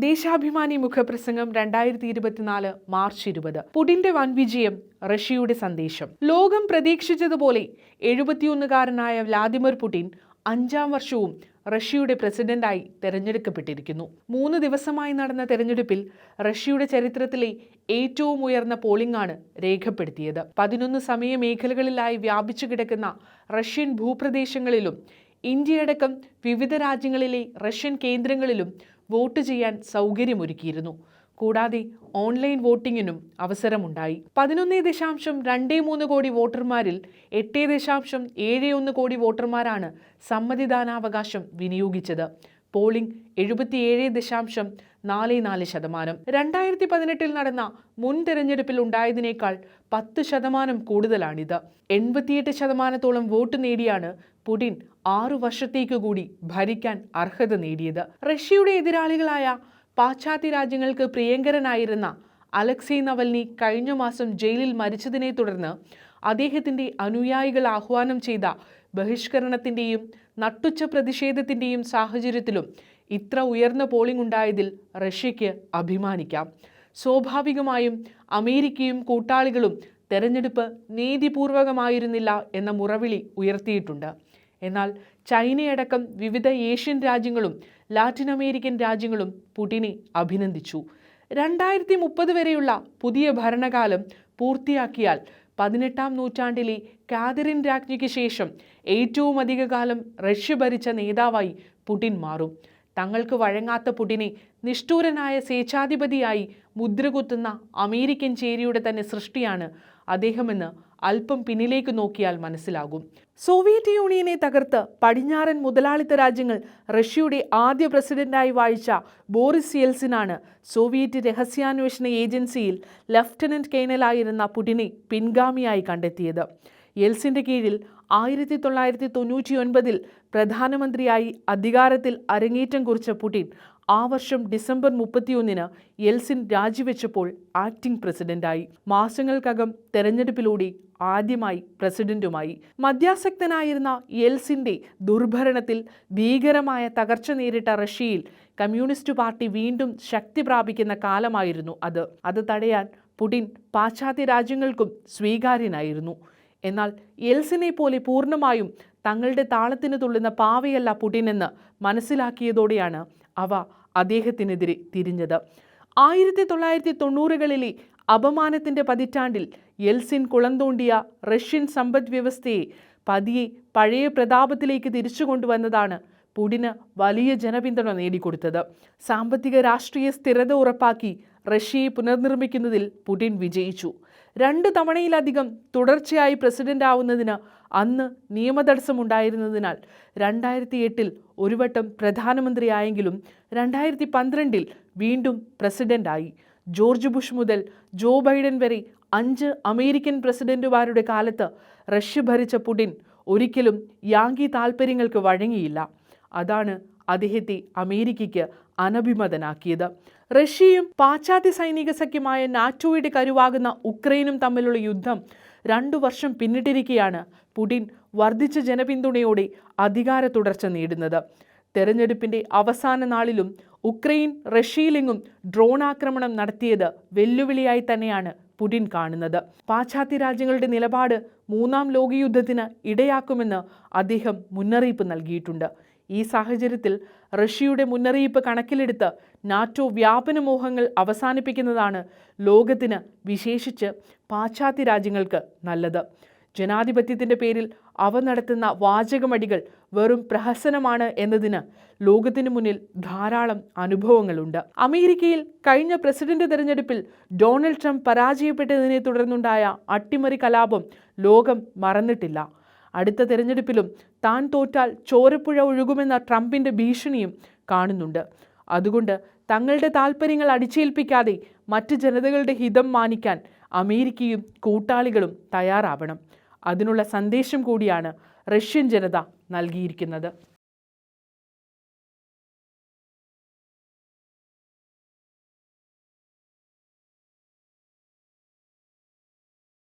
ദേശാഭിമാനി മുഖപ്രസംഗം 2024 മാർച്ച് 20. പുടിന്റെ വൻ വിജയം, റഷ്യയുടെ സന്ദേശം. ലോകം പ്രതീക്ഷിച്ചതുപോലെ 71-കാരനായ വ്ലാദിമിർ പുടിൻ 5ാം വർഷവും റഷ്യയുടെ പ്രസിഡന്റായി തെരഞ്ഞെടുക്കപ്പെട്ടിരിക്കുന്നു. 3 ദിവസമായി നടന്ന തെരഞ്ഞെടുപ്പിൽ റഷ്യയുടെ ചരിത്രത്തിലെ ഏറ്റവും ഉയർന്ന പോളിംഗാണ് രേഖപ്പെടുത്തിയത്. 11 സമയമേഖലകളിലായി വ്യാപിച്ചു കിടക്കുന്ന റഷ്യൻ ഭൂപ്രദേശങ്ങളിലും ഇന്ത്യയടക്കം വിവിധ രാജ്യങ്ങളിലെ റഷ്യൻ കേന്ദ്രങ്ങളിലും വോട്ട് ചെയ്യാൻ സൗകര്യമൊരുക്കിയിരുന്നു. കൂടാതെ ഓൺലൈൻ വോട്ടിങ്ങിനും അവസരമുണ്ടായി. 11.23 കോടി വോട്ടർമാരിൽ 8.71 കോടി വോട്ടർമാരാണ് സമ്മതിദാനാവകാശം വിനിയോഗിച്ചത്. പോളിംഗ് 77.44%. 2018 നടന്ന മുൻ തെരഞ്ഞെടുപ്പിൽ ഉണ്ടായതിനേക്കാൾ 10% കൂടുതലാണിത്. 88% വോട്ട് നേടിയാണ് പുടിൻ 6 വർഷത്തേക്ക് കൂടി ഭരിക്കാൻ അർഹത നേടിയത്. റഷ്യയുടെ എതിരാളികളായ പാശ്ചാത്യ രാജ്യങ്ങൾക്ക് പ്രിയങ്കരനായിരുന്ന അലക്സി നവൽനി കഴിഞ്ഞ മാസം ജയിലിൽ മരിച്ചതിനെ തുടർന്ന് അദ്ദേഹത്തിൻ്റെ അനുയായികൾ ആഹ്വാനം ചെയ്ത ബഹിഷ്കരണത്തിൻ്റെയും നട്ടുച്ച പ്രതിഷേധത്തിൻ്റെയും സാഹചര്യത്തിലും ഇത്ര ഉയർന്ന പോളിംഗ് ഉണ്ടായതിൽ റഷ്യയ്ക്ക് അഭിമാനിക്കാം. സ്വാഭാവികമായും അമേരിക്കയും കൂട്ടാളികളും തെരഞ്ഞെടുപ്പ് നീതിപൂർവകമായിരുന്നില്ല എന്ന മുറവിളി ഉയർത്തിയിട്ടുണ്ട്. എന്നാൽ ചൈനയടക്കം വിവിധ ഏഷ്യൻ രാജ്യങ്ങളും ലാറ്റിൻ അമേരിക്കൻ രാജ്യങ്ങളും പുടിനെ അഭിനന്ദിച്ചു. 2030 വരെയുള്ള പുതിയ ഭരണകാലം പൂർത്തിയാക്കിയാൽ 18ാം നൂറ്റാണ്ടിലെ കാതറിൻ രാജ്ഞിക്ക് ശേഷം ഏറ്റവും അധിക കാലം റഷ്യ ഭരിച്ച നേതാവായി പുടിൻ മാറും. തങ്ങൾക്ക് വഴങ്ങാത്ത പുടിനെ നിഷ്ഠൂരനായ സ്വേച്ഛാധിപതിയായി മുദ്രകുത്തുന്ന അമേരിക്കൻ ചേരിയുടെ തന്നെ സൃഷ്ടിയാണ് അദ്ദേഹമെന്ന് അല്പം പിന്നിലേക്ക് നോക്കിയാൽ മനസ്സിലാകും. സോവിയറ്റ് യൂണിയനെ തകർത്ത് പടിഞ്ഞാറൻ മുതലാളിത്ത രാജ്യങ്ങൾ റഷ്യയുടെ ആദ്യ പ്രസിഡന്റായി വാഴിച്ച ബോറിസ് യെൽസിനാണ് സോവിയറ്റ് രഹസ്യാന്വേഷണ ഏജൻസിയിൽ ലഫ്റ്റനന്റ് കേണലായിരുന്ന പുടിനെ പിൻഗാമിയായി കണ്ടെത്തിയത്. യെൽസിന്റെ കീഴിൽ 1999 പ്രധാനമന്ത്രിയായി അധികാരത്തിൽ അരങ്ങേറ്റം കുറിച്ച പുടിൻ ആ വർഷം ഡിസംബർ 31 യെൽസിൻ രാജിവെച്ചപ്പോൾ ആക്ടിംഗ് പ്രസിഡന്റായി. മാസങ്ങൾക്കകം തെരഞ്ഞെടുപ്പിലൂടെ ആദ്യമായി പ്രസിഡന്റുമായി. മദ്യാസക്തനായിരുന്ന യെൽസിന്റെ ദുർഭരണത്തിൽ ഭീകരമായ തകർച്ച നേരിട്ട റഷ്യയിൽ കമ്മ്യൂണിസ്റ്റ് പാർട്ടി വീണ്ടും ശക്തി പ്രാപിക്കുന്ന കാലമായിരുന്നു അത്. അത് തടയാൻ പുടിൻ പാശ്ചാത്യ രാജ്യങ്ങൾക്കും സ്വീകാര്യനായിരുന്നു. എന്നാൽ യെൽസിനെ പോലെ പൂർണ്ണമായും തങ്ങളുടെ താളത്തിന് തുള്ളുന്ന പാവയല്ല പുടിനെന്ന് മനസ്സിലാക്കിയതോടെയാണ് അവ അദ്ദേഹത്തിനെതിരെ തിരിഞ്ഞത്. 1990കളിലെ അപമാനത്തിൻ്റെ പതിറ്റാണ്ടിൽ യെൽസിൻ കുളം തോണ്ടിയ റഷ്യൻ സമ്പദ് വ്യവസ്ഥയെ പതിയെ പഴയ പ്രതാപത്തിലേക്ക് തിരിച്ചു കൊണ്ടുവന്നതാണ് പുടിന് വലിയ ജനപിന്തുണ നേടിക്കൊടുത്തത്. സാമ്പത്തിക രാഷ്ട്രീയ സ്ഥിരത ഉറപ്പാക്കി റഷ്യയെ പുനർനിർമ്മിക്കുന്നതിൽ പുടിൻ വിജയിച്ചു. 2 തവണയിലധികം തുടർച്ചയായി പ്രസിഡന്റ് ആവുന്നതിന് അന്ന് നിയമതടസ്സമുണ്ടായിരുന്നതിനാൽ 2008 ഒരു വട്ടം പ്രധാനമന്ത്രിയായെങ്കിലും 2012 വീണ്ടും പ്രസിഡന്റായി. ജോർജ് ബുഷ് മുതൽ ജോ ബൈഡൻ വരെ 5 അമേരിക്കൻ പ്രസിഡന്റുമാരുടെ കാലത്ത് റഷ്യ ഭരിച്ച പുടിൻ ഒരിക്കലും യാങ്കി താൽപ്പര്യങ്ങൾക്ക് വഴങ്ങിയില്ല. അതാണ് അദ്ദേഹത്തെ അമേരിക്കയ്ക്ക് അനഭിമതനാക്കിയത്. റഷ്യയും പാശ്ചാത്യ സൈനിക സഖ്യമായ നാറ്റോയുടെ കരുവാകുന്ന ഉക്രൈനും തമ്മിലുള്ള യുദ്ധം 2 വർഷം പിന്നിട്ടിരിക്കെയാണ് പുടിൻ വർദ്ധിച്ച ജനപിന്തുണയോടെ അധികാര തുടർച്ച നേടുന്നത്. തെരഞ്ഞെടുപ്പിൻ്റെ അവസാന നാളിലും ഉക്രൈൻ റഷ്യയിലെങ്ങും ഡ്രോൺ ആക്രമണം നടത്തിയത് വെല്ലുവിളിയായി തന്നെയാണ് പുടിൻ കാണുന്നത്. പാശ്ചാത്യ രാജ്യങ്ങളുടെ നിലപാട് 3ാം ലോകയുദ്ധത്തിന് ഇടയാക്കുമെന്ന് അദ്ദേഹം മുന്നറിയിപ്പ് നൽകിയിട്ടുണ്ട്. ഈ സാഹചര്യത്തിൽ റഷ്യയുടെ മുന്നറിയിപ്പ് കണക്കിലെടുത്ത് നാറ്റോ വ്യാപനമോഹങ്ങൾ അവസാനിപ്പിക്കുന്നതാണ് ലോകത്തിന്, വിശേഷിച്ച് പാശ്ചാത്യ രാജ്യങ്ങൾക്ക് നല്ലത്. ജനാധിപത്യത്തിൻ്റെ പേരിൽ അവ നടത്തുന്ന വാചകമടികൾ വെറും പ്രഹസനമാണ് എന്നതിന് ലോകത്തിന് മുന്നിൽ ധാരാളം അനുഭവങ്ങളുണ്ട്. അമേരിക്കയിൽ കഴിഞ്ഞ പ്രസിഡന്റ് തെരഞ്ഞെടുപ്പിൽ ഡൊണാൾഡ് ട്രംപ് പരാജയപ്പെട്ടതിനെ തുടർന്നുണ്ടായ അട്ടിമറി കലാപം ലോകം മറന്നിട്ടില്ല. അടുത്ത തെരഞ്ഞെടുപ്പിലും താൻ തോറ്റാൽ ചോരപ്പുഴ ഒഴുകുമെന്ന ട്രംപിൻ്റെ ഭീഷണിയും കാണുന്നുണ്ട്. അതുകൊണ്ട് തങ്ങളുടെ താൽപ്പര്യങ്ങൾ അടിച്ചേൽപ്പിക്കാതെ മറ്റ് ജനതകളുടെ ഹിതം മാനിക്കാൻ അമേരിക്കയും കൂട്ടാളികളും തയ്യാറാവണം. അതിനുള്ള സന്ദേശം കൂടിയാണ് റഷ്യൻ ജനത നൽകിയിരിക്കുന്നത്.